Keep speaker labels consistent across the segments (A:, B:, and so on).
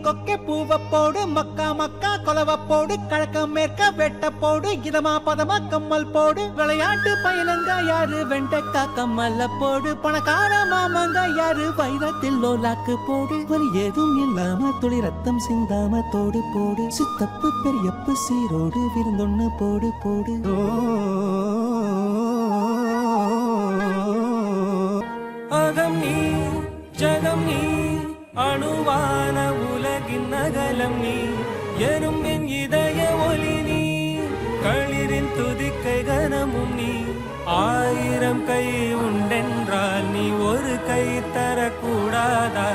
A: கொக்கே பூவ போடு மக்கா மக்கா கொலவ போடு கழக்க மேற்க வெட்ட போடு இதமா பதமா கம்மல் போடு விளையாட்டு பையனங்க யாரு வெண்டக்கா கம்மல்ல போடு பணக்கார மாமங்க யாரு வைரத்தில் லோலாக்கு போடு வலி ஏதும் இல்லாம துளி ரத்தம் சிந்தாம தோடு போடு சித்தப்பு பெரியப்பு சீரோடு விருந்தொன்னு போடு போடு
B: அகம் நீ ஜகம் நீ அணுவான உலகின் அகலம் நீ எறும்பின் இதய ஒளி நீ களிரின் துதிக்கை கனமும் நீ ஆயிரம் கை உண்டென்றால் நீ ஒரு கை தரக்கூடாதா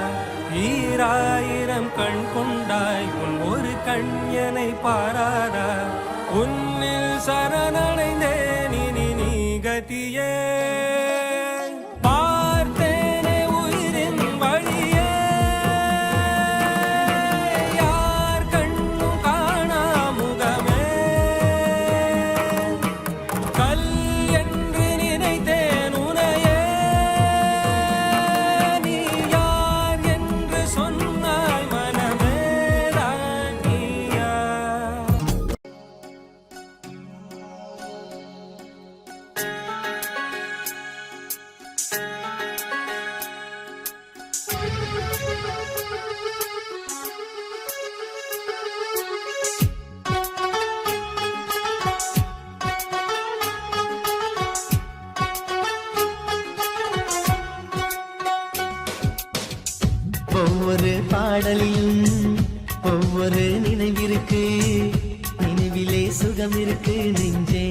B: ஈராயிரம் கண் கொண்டாய் உன் ஒரு கண்யனை பாராதா உன்னில் சரணடைந்தேன் இனி நீ கதியே
C: ஒவ்வொரு பாடலிலும் ஒவ்வொரு நினைவிருக்கு நினைவிலே சுகம் இருக்கு நெஞ்சே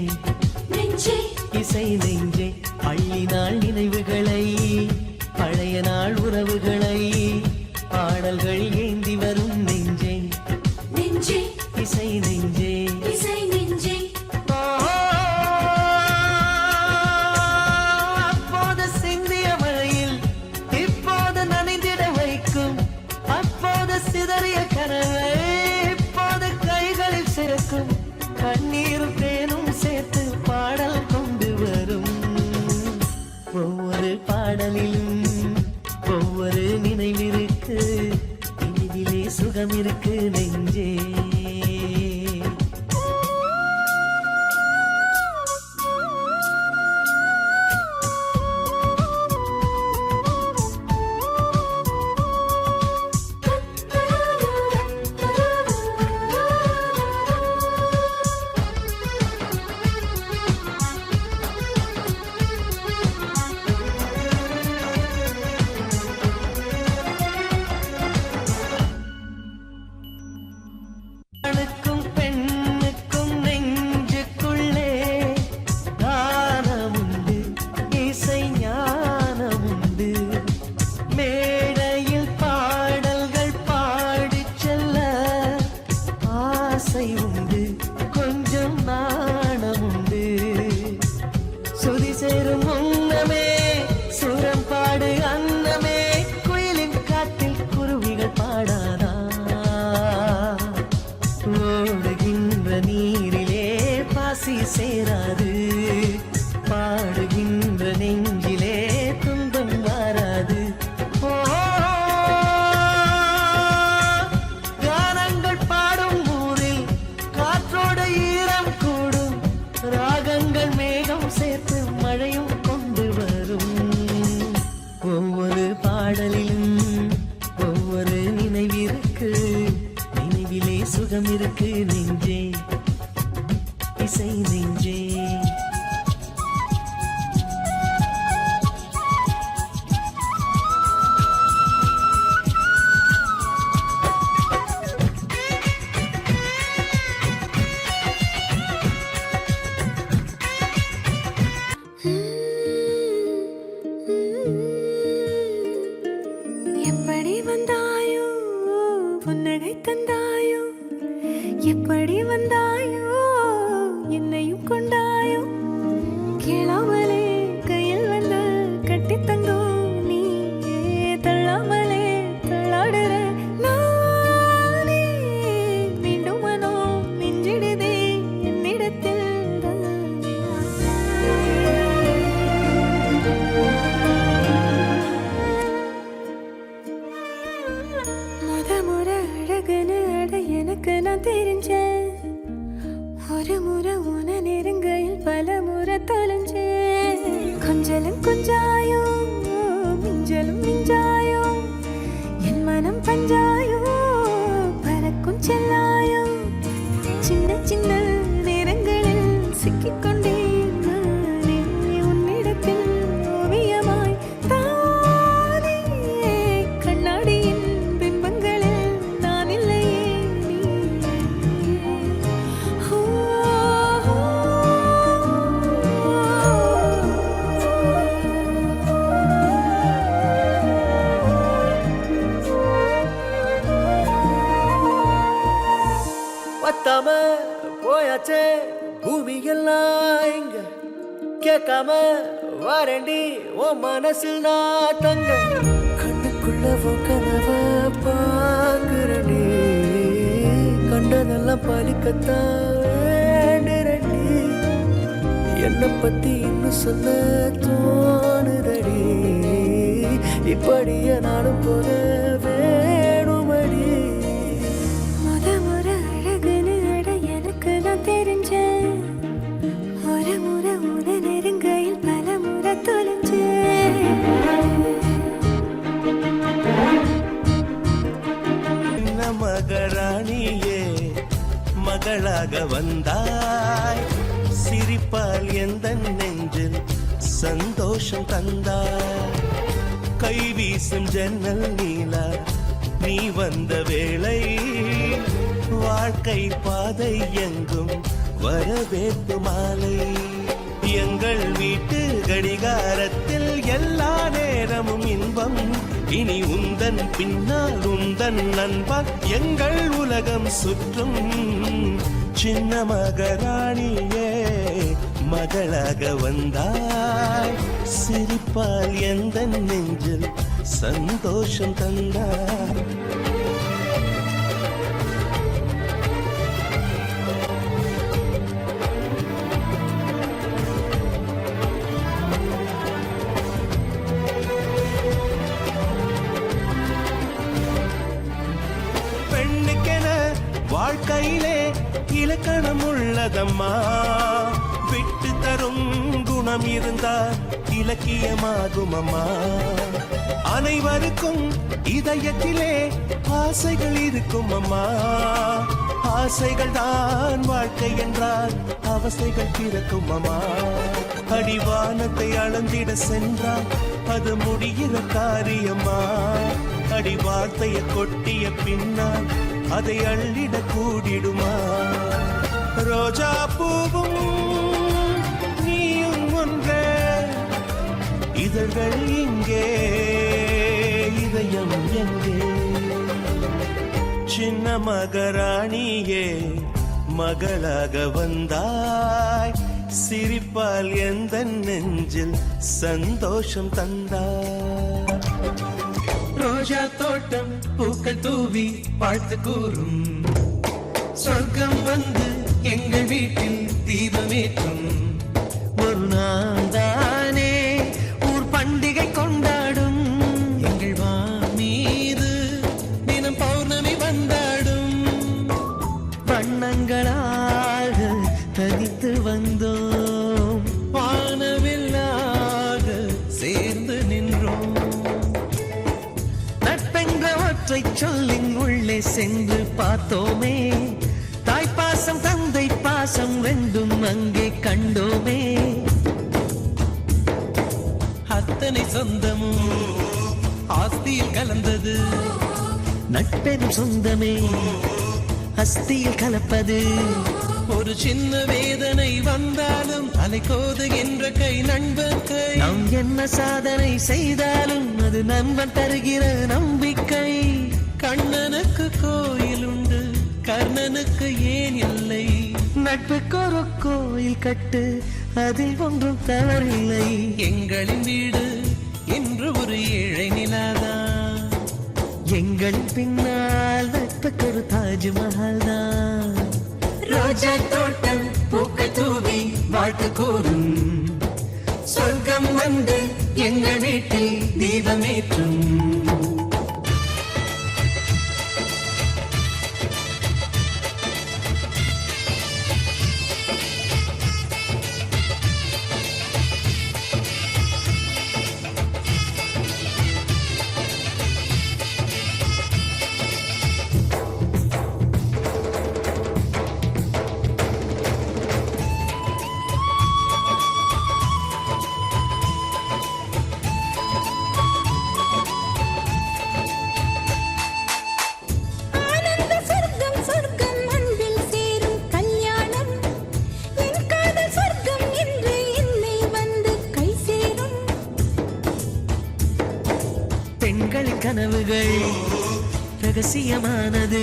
C: இசை நெஞ்சே பள்ளி நாள் நினைவுகளை பழைய நாள் உறவுகளை பாடல்கள் ஏந்தி வரும் நெஞ்சே இசை நெஞ்சே அப்போது சிந்திய மழையில் இப்போது நனைந்திட வைக்கும் அப்போது சிதறிய கனவை இப்போது கைகளில் சிறக்கும் கண்ணீரும் தேனும் சேர்த்து பாடல் கொண்டு வரும் ஒவ்வொரு பாடலிலும் ஒவ்வொரு நினைவிருக்கு நினைவிலே சுகம் இருக்கு நெஞ்சே சேராது பாடுகின்ற நெஞ்சிலே துன்பம் வாராது கானங்கள் பாடும் ஊரில் காற்றோட ஈரம் கூடும் ராகங்கள் மேகம் சேர்த்து மழையும் கொண்டு வரும் ஒவ்வொரு பாடலிலும் ஒவ்வொரு நினைவிற்கு நினைவிலே சுகம் இருக்கு நெஞ்சே இசை நெஞ்சே
D: எப்படி வந்தாயோ புன்னகை தந்தாயோ எப்படி முறை தொலைஞ்சே கொஞ்சலும் கொஞ்சாயோ மிஞ்சலும் மிஞ்சாயோ என் மனம் பஞ்சாயோ பறக்கும் செல்லாயோ சின்ன சின்ன நேரங்களில் சிக்கிக்கொண்டேன் நானே உன்னிடத்தில் ஓவியமாய் தானே கண்ணாடியின் பிம்பங்களில் நான் இல்லையே நீயே. ஓ,
C: பத்தாம போயாச்சே பூமி எல்லாம் இங்க கேட்காம வாரண்டி உன் மனசில் நான் தங்க கண்ணுக்குள்ள உன் கனவ பாக்குறடி கண்டதெல்லாம் பலிக்கத்தான் வேண்டுறடி என்னை பத்தி இன்னும் சொல்ல தோணுதடி இப்படியே நானும் போக வேணுமடி
D: முத முறை அழகுன்னு அட எனக்கு நான் தெரிஞ்சேன் ஒரு முறை முத நெருங்கையில் பல முறை தொலைஞ்சேன்
C: சின்ன மகராணியே மகளாக வந்தாய் சிரிப்பால் எந்த நெஞ்சில் சந்தோஷம் தந்தாய் கை வீசும் ஜன்னல் நீலா நீ வந்த வேளை வாழ்க்கை பாதை எங்கும் வரவேற்பு மாலை எங்கள் வீட்டு கடிகாரத்தில் எல்லா நேரமும் இன்பம் இனி உந்தன் பின்னால் உந்தன் நண்பன் எங்கள் உலகம் சுற்றும் சின்ன மகராணியே மகளாக வந்தாய் சிரிப்பால் எந்த நெஞ்சில் சந்தோஷம் தந்தாய் பெண்ணுக்கென வாழ்க்கையிலே இலக்கணம் உள்ளதம்மா விட்டு தரும் குணம் இருந்தால் இலக்கியமாகும் அம்மா அனைவருக்கும் இதயத்திலே ஆசைகள் இருக்கும் அம்மா ஆசைகள் தான் வாழ்க்கை என்றால் அவசைகள் பிறக்கும் அம்மா அடிவானத்தை அளந்திட சென்றால் அது முடிகிற காரியம்மா அடி வார்த்தையை கொட்டிய பின்னால் அதை அள்ளிட கூடிடுமா ரோஜா பூவும் நீயும் ஒன்றே இதழ்கள் இங்கே இதயம் எங்கே சின்ன மகராணியே மகளாக வந்தாய் சிரிப்பால் எந்த நெஞ்சில் சந்தோஷம் தந்தாய்
A: ரோஜா தோட்டம் பூக்கள் தூவி வாழ்த்து கூறும் சொர்க்கம் வந்து எங்கள் வீட்டில் தீபமேற்றும்
C: ஒரு நாள் தானே ஊர் பண்டிகை கொண்டாடும்
A: எங்கள் மீது தினம் பௌர்ணமி வந்தாடும்
C: வண்ணங்களாக தனித்து வந்தோம்
A: வானவில்லாக சேர்ந்து நின்றோம்
C: நட்பென்ற ஒற்றை சொல்லின் உள்ளே சென்று பார்த்தோமே தாய்ப்பாசம் தந்தை பாசம் ரெண்டும் அங்கே கண்டோமே
A: அத்தனை சொந்தமும் ஆஸ்தியில் கலந்தது
C: நட்பெரும் சொந்தமே அஸ்தியில் கலப்பது
A: ஒரு சின்ன வேதனை வந்தாலும் அலை கோதுகின்ற கை நண்பன் கை
C: நாம் என்ன சாதனை செய்தாலும் அது நண்பன் தருகிற நம்பிக்கை
A: கண்ணனுக்கு கோயில் உண்டு கர்ணனுக்கு ஏன் இல்லை
C: நட்புக்கு ஒரு கோயில் கட்டு அதில் ஒன்றும் தவறில்லை
A: எங்களின் வீடு இன்று ஒரு ஏழை நிலாதான்
C: எங்களின் பின்னால் நட்புக்கு ஒரு தாஜ்மஹால் தான்
A: ரோஜா தோட்டம் பூக்கள் தூவி வாழ்த்து கூறும் சொர்க்கம் வந்து எங்கள் வீட்டில் தீபமேற்றும்
C: ரகசியமானது,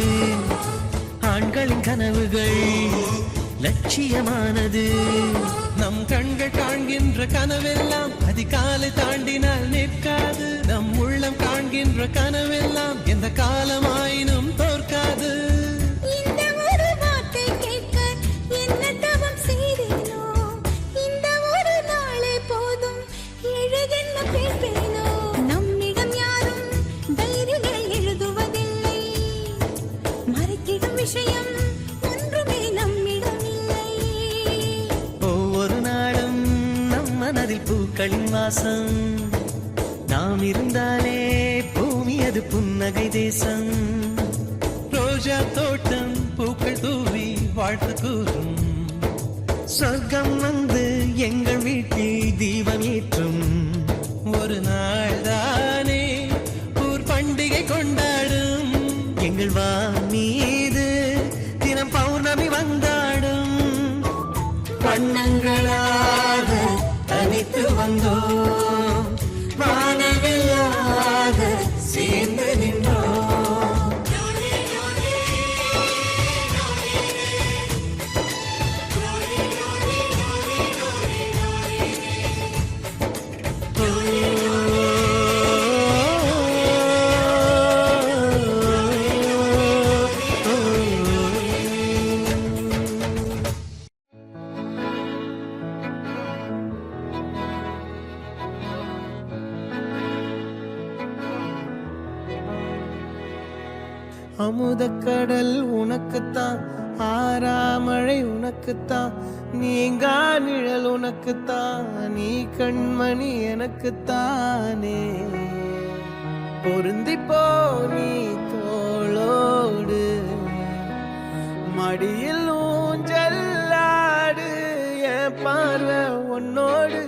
C: ஆண்களின் கனவுகள் லட்சியமானது.
B: நம் கண்கள் காண்கின்ற கனவெல்லாம் அதிகாலை தாண்டினால் நிற்காது. நம் உள்ளம் காண்கின்ற கனவெல்லாம் எந்த காலமாயினும் தோற்காது.
D: இந்த ஒரு வார்த்தை கேட்க என்ன தவம் செய்தேனோ, இந்த ஒரு நாளே போதும் எழுதென்ன பேசேனோ. நம்மிடம் யாரும் டைரிகள் எழுதுவதில்லை, மறைத்திடும் விஷயம் ஒன்றுமே நம்மிடம் இல்லை.
C: ஒவ்வொரு நாளும் நம் மனதில் பூக்களின் வாசம், நாம் இருந்தாலே பூமி அது புன்னகை தேசம்.
B: ரோஜா தோட்டம் பூக்கள் தூவி வாழ்த்து கூறும்.
C: சொர்க்கம் வந்து எங்கள் வீட்டில் தீபம் ஏற்றும்
B: ஒரு நாள் தானே ஊர் பண்டிகை கொண்டாடும்.
C: எங்கள் மீது தினம் பௌர்ணமி வந்தாடும். வண்ணங்களாக தனித்து வந்தோம், வானவில்லாக சேர்ந்து நின்றோம்.
B: அமுதக்கடல் உனக்குத்தான், ஆறாமழை உனக்குத்தான், நீங்கா நிழல் உனக்குத்தான், நீ கண்மணி எனக்குத்தானே. பொருந்திப்போ நீ தோளோடு, மடியில் ஊஞ்சல்லாடு. என் பார்வை உன்னோடு,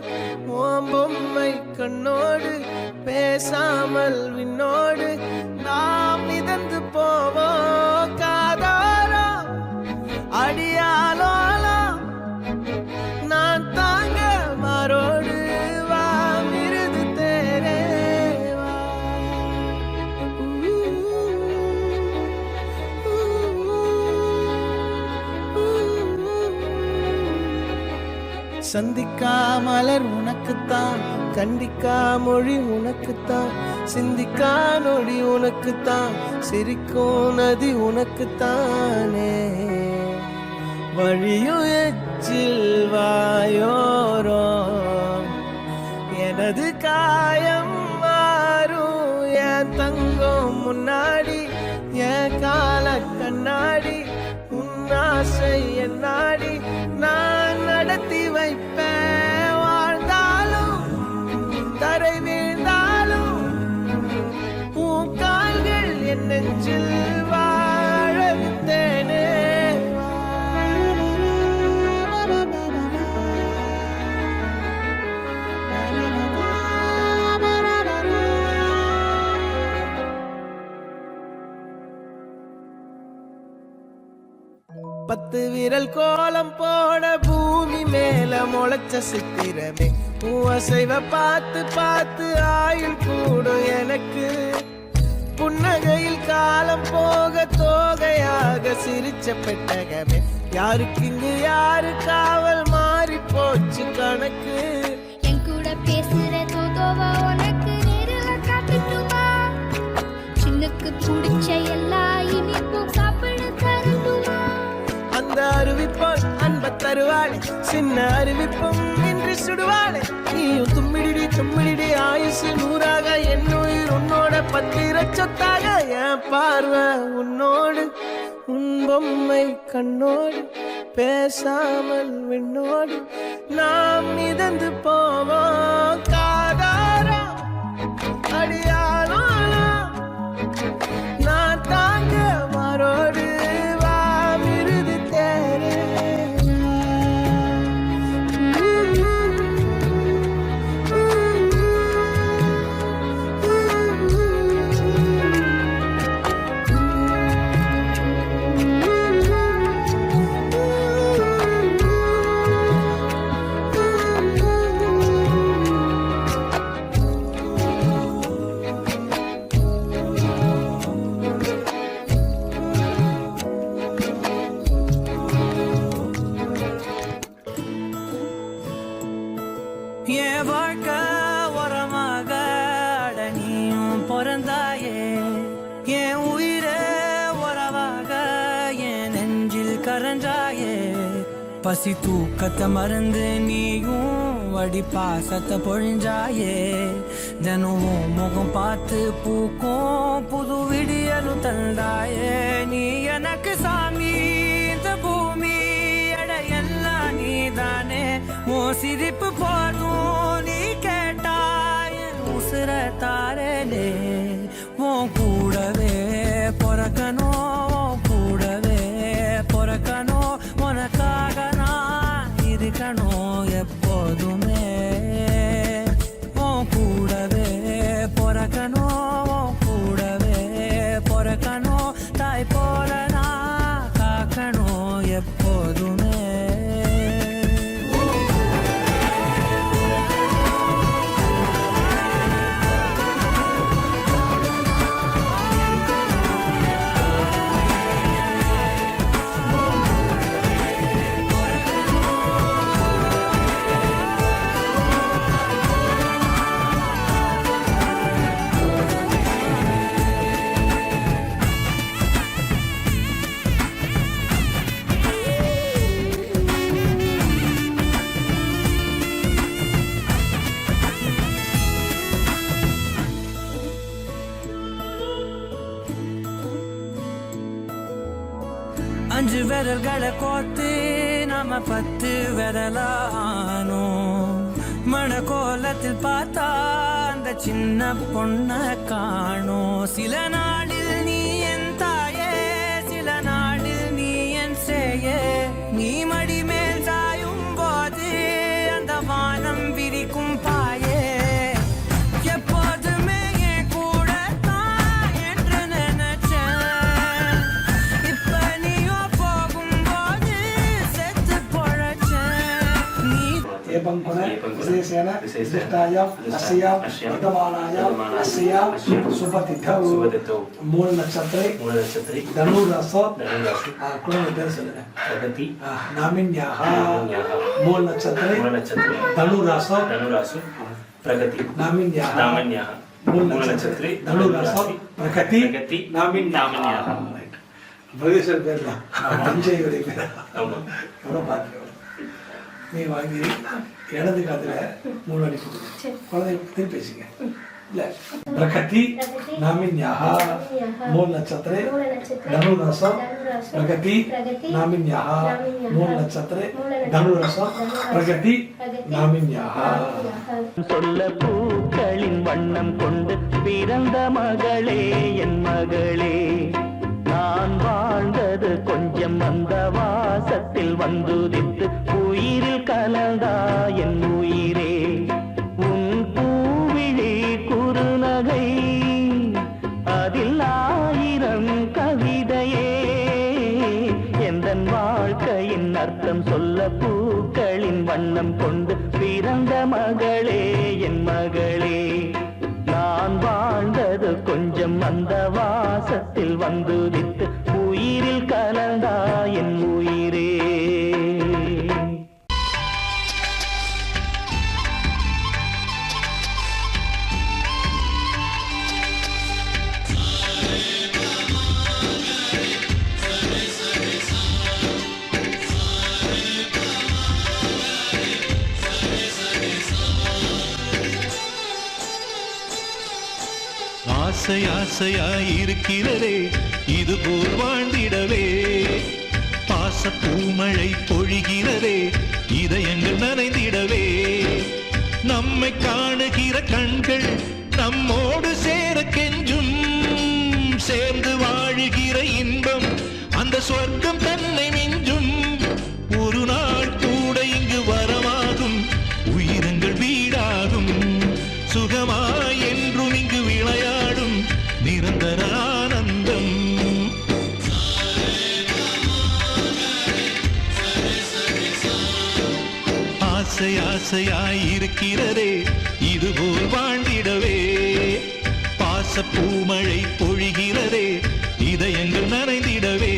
B: உன் பொம்மை கண்ணோடு, பேசாமல் விண்ணோடு நாம் மிதந்து போவோம். காதாரோ அடியாலோலோ நான் தாங்க மாறோடு, வா மிருது தேரே வா. சந்திக்கா மலர் உனக்குத்தான், கண்டிக்கா மொழி உனக்குத்தான், சிந்திக்கா நொடி உனக்குத்தான், சிரிக்கும் நதி உனக்குத்தானே. வழியும் எச்சில் வாயோரோ எனது காயம் மாறும். என் தங்கம் முன்னாடி என் கால கண்ணாடி, உன்னாசை என் நாடி நான் நடத்தி வைப்பேன். வாழ்ந்தாலும் தரை வீழ்ந்தாலும் உன் கால்கள் என் நெஞ்சில் வாழ விட்டேனே. பத்து விரல் கோலம் போட பூமி மேல முளைச்ச சித்திரமே, அசைவ பார்த்து பார்த்து ஆயுள் கூடும் எனக்கு. புன்னகையில் காலம் போக தோகையாக சிரிச்ச பெட்டகமே, யாருக்கு இங்கு யாரு காவல் மாறி போச்சு கணக்கு.
D: என் கூட பேசுற தோதோவா உனக்கு நேரில் காட்டுட்டுமா, சின்னுக்கு பிடிச்ச எல்லா இனிப்பும் சாப்பிட தரட்டுமா.
B: அந்த அறிவிப்போல் அன்ப தருவாளே, சின்ன அறிவிப்பும் இன்று சுடுவாளே. நீயும் தும்மிடி தும்மிடி ஆயுசு நூறாக, என் உயிர் உன்னோட பத்திர சொத்தாக. என் பார்வை உன்னோடு, உன் பொம்மை கண்ணோடு, பேசாமல் விண்ணோடு நாம் மிதந்து போவோம். காதாரா அடியானோ நான் தாங்க மாறோடு, வா மிருது தேரே.
C: என் வாழ்க்கை உரமாக நீயும் பிறந்தாயே என் உயிரே உறவாக என் நெஞ்சில் கரஞ்சாயே பசி தூக்கத்தை மறந்து நீயும் வடி பாசத்தை பொழிஞ்சாயே தினமும் முகம் பார்த்து பூக்கும் புது விடியலும் தந்தாயே நீ எனக்கு சாமி இந்த பூமி எல்லாம் நீதானே ஓ சிரிப்பு போதும் நீ கேட்டாய் உசுர தாரலே உன் கூடவே பொறக்கணும் கூடவே பொறக்கணும் உனக்காக நான் இருக்கணும் எப்போதுமே உன் கூடவே பொறக்கணும் கூடவே பொறக்கணும் தாய் போல நான் காக்கணும் எப்போதுமே அஞ்சு விரல்களை கோத்து நாம 10 விரலானோம் மணக்கோலத்தில் பார்த்தா அந்த சின்ன பொண்ண காணோம் சில நாளில் நீ என் தாயே சில நாளில் நீ என் சேயே நீ மடி மேல் சாயும் போது அந்த வானம் விரிக்கும் பாயே எப்போதுமே என் கூட தான் என்று நினைச்சேன் இப்ப நீயோ போகும்போது செத்து பொழைச்சேன் நீ
B: एवं विशेषेण विशिष्टायां अस्यां वर्तमानायां अस्यां सुपतिथौ मूल नक्षत्रे धनुरास प्रगति नामिन्याः मूल नक्षत्रे धनुरास प्रगति नामिन्याः मूल नक्षत्रे धनुरास प्रगति नामिन्याः பிரதேசர் பேர் தான் தஞ்சையுடைய பேர் எவ்வளோ பார்க்க நீ வாங்கி இடது காதுல 3 அடி கொடுங்க குழந்தை திருப்பி பேசுங்க இல்ல பிரகதி நாமின்யாஹ மூல நட்சத்திரே தனுராச பிரகதி நாமின்யாஹ மூல நட்சத்திரே தனுராச பிரகதி நாமின்யாஹ
E: சொல்ல பூக்களின் வண்ணம் கொண்டு பிறந்த மகளே என் மகளே நான் வாழ்ந்தது கொஞ்சம் அந்த வாசத்தில் வந்துதித்து உயிரில் கலந்தா என் உயிரே உன் பூவிழி குறுநகை அதில் 1000 கவிதையே எந்தன் வாழ்க்கையின் அர்த்தம் சொல்ல பூக்களின் வண்ணம் கொண்டு பிறந்த மகளே என் மகளே நான் வாழ்ந்தது கொஞ்சம் அந்த வாசத்தில் வந்துதித்து உயிரில் கலந்தா என் உயிரே
F: ஆசை ஆசையாயிருக்கிறதே இது போல் வாழ்ந்திடவே பாச பூமழை பொழிகிறதே இதயங்கள் நனைந்திடவே நம்மை காணுகிற கண்கள் நம்மோடு சேர கெஞ்சும் சேர்ந்து வாழுகிற இன்பம் அந்த சொர்க்கம் தன்னை மிஞ்சும் ஒரு நாள் கூட இங்கு வரமாகும் உயிரங்கள் வீடாகும் சுகமாய் என்றும் இங்கு விளையாடும் நிரந்தர ஆனந்தம் ஆசை ஆசையாயிருக்கிறதே இதுபோல் வாழ்ந்திடவே பாச பூமழை பொழிகிறதே இதயங்கள் நனைந்திடவே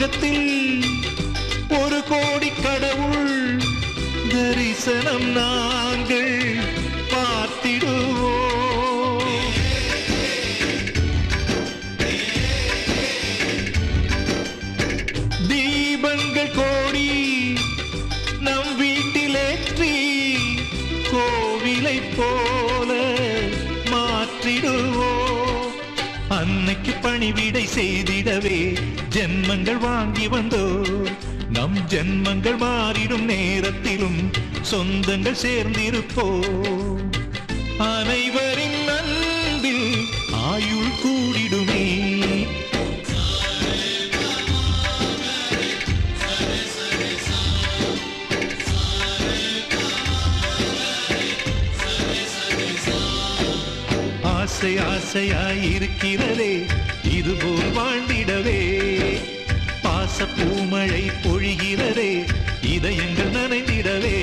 F: முகத்தில் ஒரு கோடி கடவுள் தரிசனம் நாங்கள் பார்த்திடுவோம். தீபங்கள் கோடி நம் வீட்டிலேற்றி கோவிலை போல மாற்றிடுவோம். அன்னைக்கு பணிவிடை செய்திடவே ஜென்மங்கள் வாங்கி வந்தோ. நம் ஜென்மங்கள் மாறிடும் நேரத்திலும் சொந்தங்கள் சேர்ந்திருப்போம். அனைவரின் அன்பில் ஆயுள் கூடிடுமே. ஆசை ஆசையாயிருக்கிறதே இதுபோல் வாழ்ந்திடவே. பாச பூமழை பொழிகிறதே இதயங்கள் நனைந்திடவே.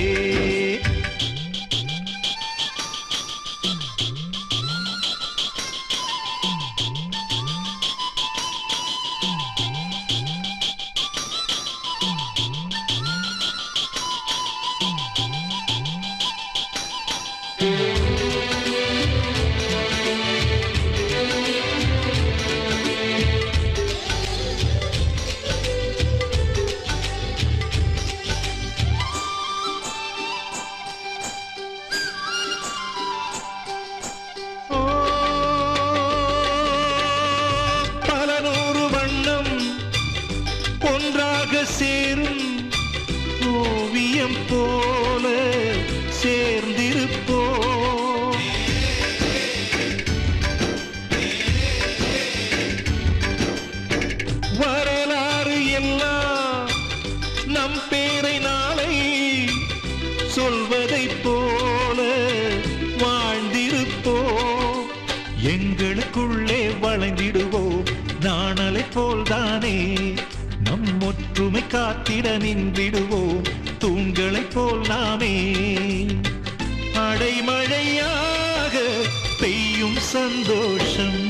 F: ஒன்றாக சேரும் ஓவியம் போல சேர்ந்திருப்போம். வரலாறு எல்லாம் நம் பேரை நாளை சொல்வதை போல வாழ்ந்திருப்போம். எங்களுக்குள்ளே வளைந்திடுவோம் நாணலை போல்தானே. நம் ஒற்றுமை காத்திட நின்றிடுவோம் தூண்களைப் போல் நாமே. அடைமழையாக பெய்யும் சந்தோஷம்.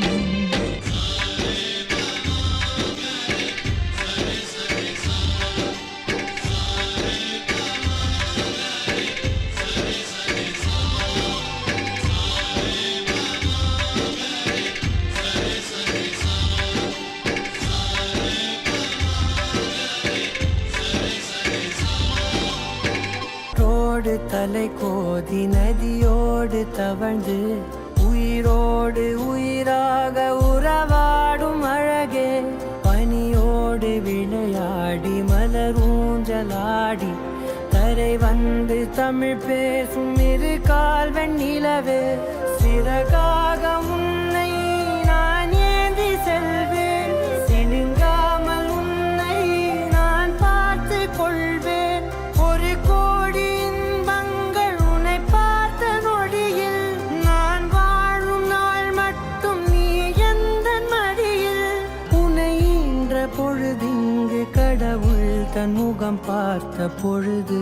C: தலை கோதி நதியோடு தவழ்ந்து உயிரோடு உயிராக உறவாடும் அழகே. பனியோடு விளையாடி மலர் ஊஞ்சலாடி கரை வந்து தமிழ் பேசும் இரு கால் வெண்ணிலவே. சிறகாக உன்னை நான் ஏந்தி செல்வேன். சினுங்காமல் உன்னை நான் பார்த்து கொள்வேன். ஒரு கோடி இன்பங்கள் உன்னை பார்த்த நொடியில். நான் வாழும் நாள் மட்டும் நீ எந்த மடியில். உன்னை ஈன்ற பொழுதிங்கு கடவுள் தன் முகம் பார்த்த பொழுது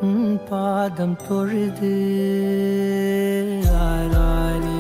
C: உன் பாதம் தொழுது. ஆராரி